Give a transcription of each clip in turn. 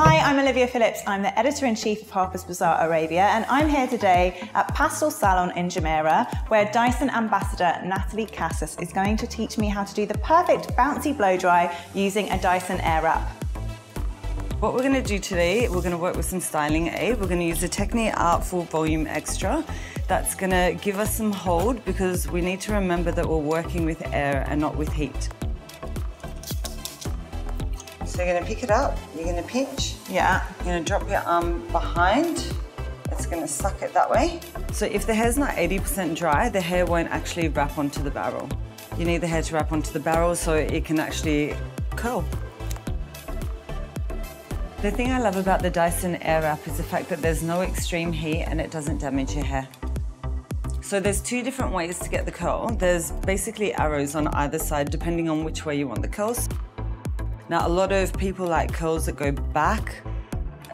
Hi, I'm Olivia Phillips. I'm the editor-in-chief of Harper's Bazaar Arabia, and I'm here today at Pastel Salon in Jumeirah, where Dyson ambassador Natalie Cassis is going to teach me how to do the perfect bouncy blow dry using a Dyson Airwrap. What we're going to do today, we're going to work with some styling aid. We're going to use the Technique Artful Volume Extra. That's going to give us some hold because we need to remember that we're working with air and not with heat. So you're going to pick it up, you're going to pinch. Yeah. You're going to drop your arm behind. It's going to suck it that way. So if the hair's not 80% dry, the hair won't actually wrap onto the barrel. You need the hair to wrap onto the barrel so it can actually curl. The thing I love about the Dyson Airwrap is the fact that there's no extreme heat and it doesn't damage your hair. So there's two different ways to get the curl. There's basically arrows on either side depending on which way you want the curls. Now, a lot of people like curls that go back,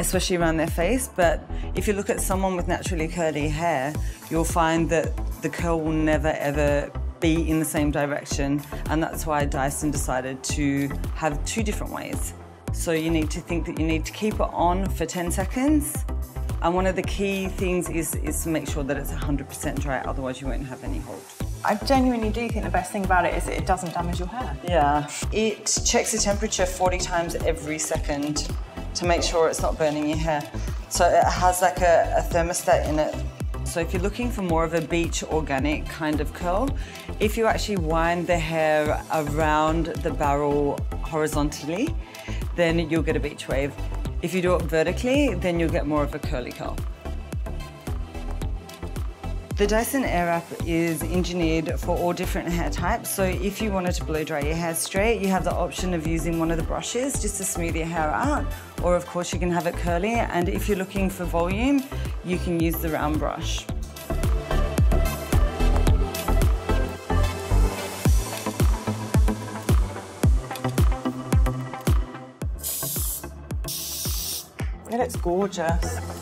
especially around their face, but if you look at someone with naturally curly hair, you'll find that the curl will never ever be in the same direction, and that's why Dyson decided to have two different ways. So you need to think that you need to keep it on for 10 seconds, and one of the key things is to make sure that it's 100% dry, otherwise you won't have any hold. I genuinely do think the best thing about it is that it doesn't damage your hair. Yeah. It checks the temperature 40 times every second to make sure it's not burning your hair. So it has like a thermostat in it. So if you're looking for more of a beach organic kind of curl, if you actually wind the hair around the barrel horizontally, then you'll get a beach wave. If you do it vertically, then you'll get more of a curly curl. The Dyson Airwrap is engineered for all different hair types, so if you wanted to blow dry your hair straight, you have the option of using one of the brushes just to smooth your hair out, or of course you can have it curly, and if you're looking for volume, you can use the round brush. It looks gorgeous.